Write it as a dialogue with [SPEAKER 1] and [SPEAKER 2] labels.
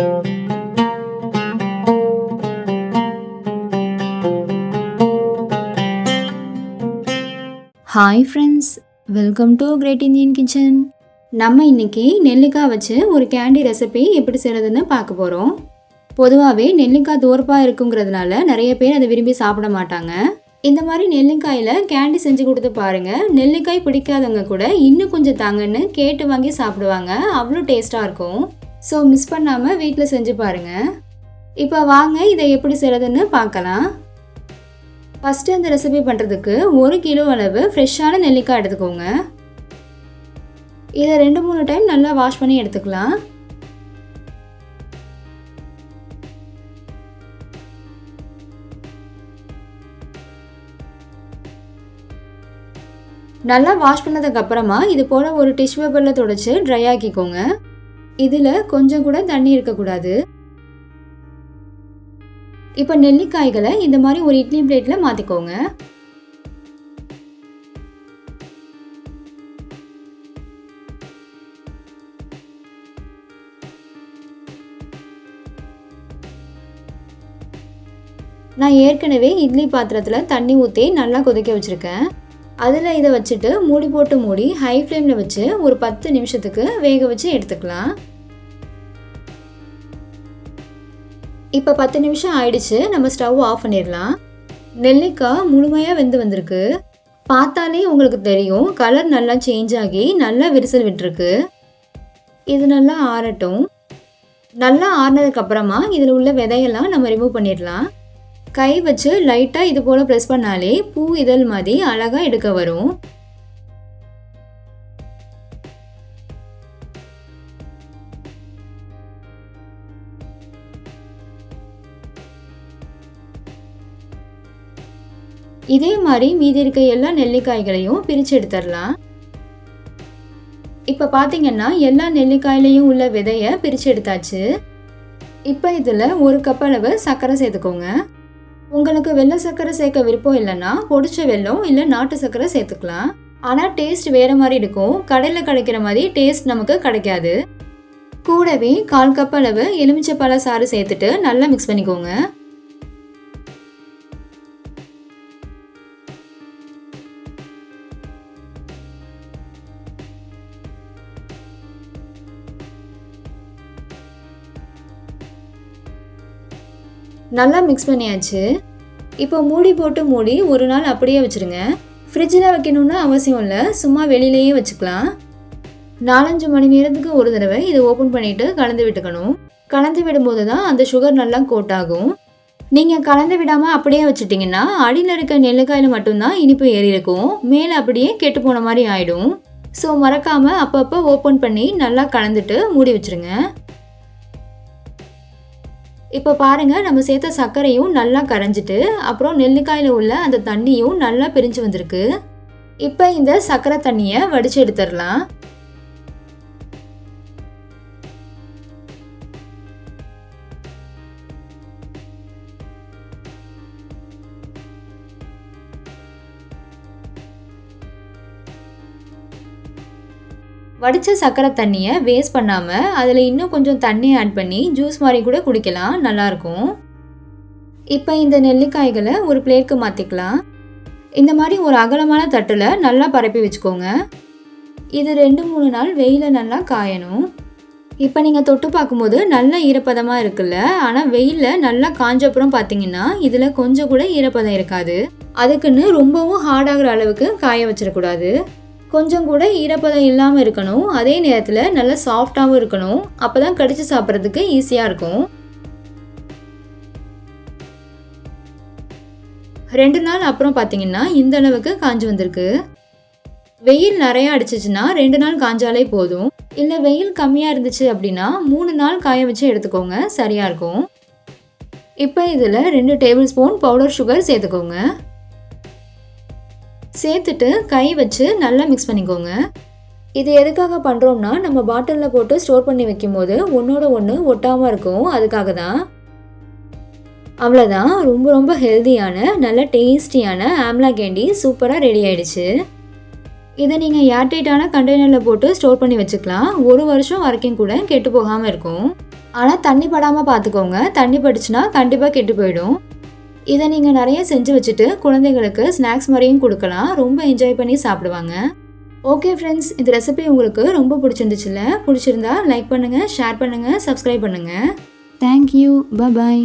[SPEAKER 1] Hi friends, welcome to great Indian kitchen. நம்ம இன்றைக்கி நெல்லிக்காய் வச்சு ஒரு கேண்டி ரெசிபி எப்படி செய்கிறதுன்னு பார்க்க போகிறோம். பொதுவாகவே நெல்லிக்காய் தோற்பாக இருக்குங்கிறதுனால நிறைய பேர் அதை விரும்பி சாப்பிட மாட்டாங்க. இந்த மாதிரி நெல்லிக்காயில் கேண்டி செஞ்சு கொடுத்து பாருங்கள். நெல்லிக்காய் பிடிக்காதவங்க கூட இன்னும் கொஞ்சம் தாங்கன்னு கேட்டு வாங்கி சாப்பிடுவாங்க. அவ்வளோ டேஸ்ட்டாக இருக்கும். ஸோ மிஸ் பண்ணாமல் வீட்டில் செஞ்சு பாருங்கள். இப்போ வாங்க இதை எப்படி செய்கிறதுன்னு பார்க்கலாம். ஃபஸ்ட்டு அந்த ரெசிபி பண்ணுறதுக்கு 1 கிலோ அளவு ஃப்ரெஷ்ஷான நெல்லிக்காய் எடுத்துக்கோங்க. இதை 2-3 டைம் நல்லா வாஷ் பண்ணி எடுத்துக்கலாம். நல்லா வாஷ் பண்ணதுக்கப்புறமா இது போல் ஒரு டிஷ்யூ பேப்பரில் துடைச்சி ட்ரை ஆக்கிக்கோங்க. இதில் கொஞ்சம் கூட தண்ணி இருக்கக்கூடாது. இப்போ நெல்லிக்காய்களை இந்த மாதிரி ஒரு இட்லி பிளேட்டில் மாற்றிக்கோங்க. நான் ஏற்கனவே இட்லி பாத்திரத்தில் தண்ணி ஊற்றி நல்லா கொதிக்க வச்சுருக்கேன். அதில் இதை வச்சுட்டு மூடி போட்டு மூடி ஹை ஃப்ளேமில் வச்சு ஒரு 10 நிமிஷத்துக்கு வேக வச்சு எடுத்துக்கலாம். இப்போ 10 நிமிஷம் ஆயிடுச்சு. நம்ம ஸ்டவ் ஆஃப் பண்ணிடலாம். நெல்லிக்காய் முழுமையாக வெந்து வந்திருக்கு. பார்த்தாலே உங்களுக்கு தெரியும், கலர் நல்லா சேஞ்ச் ஆகி நல்லா விரிசல் விட்டுருக்கு. இது நல்லா ஆறட்டும். நல்லா ஆறினதுக்கப்புறமா இதில் உள்ள விதையெல்லாம் நம்ம ரிமூவ் பண்ணிடலாம். கை வச்சு லைட்டாக இது போல் ப்ரெஸ் பண்ணாலே பூ இதழ் மாதிரி அழகாக எடுக்க வரும். இதே மாதிரி மீதி இருக்க எல்லா நெல்லிக்காய்களையும் பிரித்து எடுத்துடலாம். இப்போ பார்த்தீங்கன்னா எல்லா நெல்லிக்காயிலையும் உள்ள விதையை பிரித்து எடுத்தாச்சு. இப்போ இதில் 1 கப் அளவு சர்க்கரை சேர்த்துக்கோங்க. உங்களுக்கு வெள்ளை சர்க்கரை சேர்க்க விருப்பம் இல்லைன்னா பொடிச்ச வெல்லம் இல்லை நாட்டு சர்க்கரை சேர்த்துக்கலாம். ஆனால் டேஸ்ட் வேறு மாதிரி இருக்கும். கடையில் கிடைக்கிற மாதிரி டேஸ்ட் நமக்கு கிடைக்காது. கூடவே 1/4 கப் அளவு எலுமிச்சைப்பழ சாறு சேர்த்துட்டு நல்லா மிக்ஸ் பண்ணிக்கோங்க. நல்லா மிக்ஸ் பண்ணியாச்சு. இப்போ மூடி போட்டு மூடி ஒரு நாள் அப்படியே வச்சுருங்க. ஃப்ரிட்ஜில் வைக்கணும்னு அவசியம் இல்லை, சும்மா வெளியிலேயே வச்சுக்கலாம். 4-5 மணி நேரத்துக்கு ஒரு தடவை இதை ஓப்பன் பண்ணிவிட்டு கலந்து விட்டுக்கணும். கலந்து விடும்போது தான் அந்த சுகர் நல்லா கோட் ஆகும். நீங்கள் கலந்து விடாமல் அப்படியே வச்சுட்டிங்கன்னா அடியில் இருக்க நெல்லிக்காயில் மட்டும்தான் இனிப்பு ஏறி இருக்கும். மேலே அப்படியே கெட்டு போன மாதிரி ஆகிடும். ஸோ மறக்காமல் அப்பப்போ ஓப்பன் பண்ணி நல்லா கலந்துட்டு மூடி வச்சுருங்க. இப்போ பாருங்கள், நம்ம சேர்த்த சர்க்கரையும் நல்லா கரைஞ்சிட்டு அப்புறம் நெல்லிக்காயில் உள்ள அந்த தண்ணியும் நல்லா பிரிஞ்சு வந்திருக்கு. இப்போ இந்த சர்க்கரை தண்ணியை வடித்து எடுத்துடலாம். வடித்த சர்க்கரை தண்ணியை வேஸ்ட் பண்ணாமல் அதில் இன்னும் கொஞ்சம் தண்ணி ஆட் பண்ணி ஜூஸ் மாதிரி கூட குடிக்கலாம், நல்லாயிருக்கும். இப்போ இந்த நெல்லிக்காய்களை ஒரு பிளேட்க்கு மாற்றிக்கலாம். இந்த மாதிரி ஒரு அகலமான தட்டில் நல்லா பரப்பி வச்சுக்கோங்க. இது 2-3 நாள் வெயிலில் நல்லா காயணும். இப்போ நீங்கள் தொட்டு பார்க்கும்போது நல்ல ஈரப்பதமாக இருக்குல்ல, ஆனால் வெயிலில் நல்லா காஞ்சப்புறம் பார்த்தீங்கன்னா இதில் கொஞ்சம் கூட ஈரப்பதம் இருக்காது. அதுக்குன்னு ரொம்பவும் ஹார்டாகிற அளவுக்கு காய வச்சிடக்கூடாது. கொஞ்சம் கூட ஈரப்பதம் இல்லாமல் இருக்கணும். அதே நேரத்தில் நல்லா சாஃப்டாகவும் இருக்கணும். அப்போ தான் கடிச்சு சாப்பிட்றதுக்கு ஈஸியாக இருக்கும். 2 நாள் அப்புறம் பார்த்தீங்கன்னா இந்த அளவுக்கு காஞ்சி வந்திருக்கு. வெயில் நிறையா அடிச்சிச்சுன்னா 2 நாள் காஞ்சாலே போதும். இல்லை வெயில் கம்மியாக இருந்துச்சு அப்படின்னா 3 நாள் காய வச்சு எடுத்துக்கோங்க, சரியாக இருக்கும். இப்போ இதில் 2 டேபிள் ஸ்பூன் பவுடர் சுகர் சேர்த்துக்கோங்க. சேர்த்துட்டு கை வச்சு நல்லா மிக்ஸ் பண்ணிக்கோங்க. இது எதுக்காக பண்ணுறோம்னா நம்ம பாட்டிலில் போட்டு ஸ்டோர் பண்ணி வைக்கும் போது ஒன்றோட ஒன்று ஒட்டாமல் இருக்கும், அதுக்காக தான். அவ்வளோதான், ரொம்ப ரொம்ப ஹெல்த்தியான நல்ல டேஸ்டியான ஆம்லா கேண்டி சூப்பராக ரெடி ஆயிடுச்சு. இதை நீங்கள் ஏர்டைட்டான கண்டெய்னரில் போட்டு ஸ்டோர் பண்ணி வச்சுக்கலாம். 1 வருஷம் வரைக்கும் கூட கெட்டு போகாமல் இருக்கும். ஆனால் தண்ணி படாமல் பார்த்துக்கோங்க. தண்ணி பட்டுச்சுன்னா கண்டிப்பாக கெட்டு போயிடும். இதை நீங்கள் நிறைய செஞ்சு வச்சுட்டு குழந்தைங்களுக்கு ஸ்நாக்ஸ் மாதிரியும் கொடுக்கலாம். ரொம்ப என்ஜாய் பண்ணி சாப்பிடுவாங்க. ஓகே ஃப்ரெண்ட்ஸ், இந்த ரெசிபி உங்களுக்கு ரொம்ப பிடிச்சிருந்துச்சுல்ல? பிடிச்சிருந்தா லைக் பண்ணுங்கள், ஷேர் பண்ணுங்கள், சப்ஸ்கிரைப் பண்ணுங்கள். தேங்க்யூ. பாய்.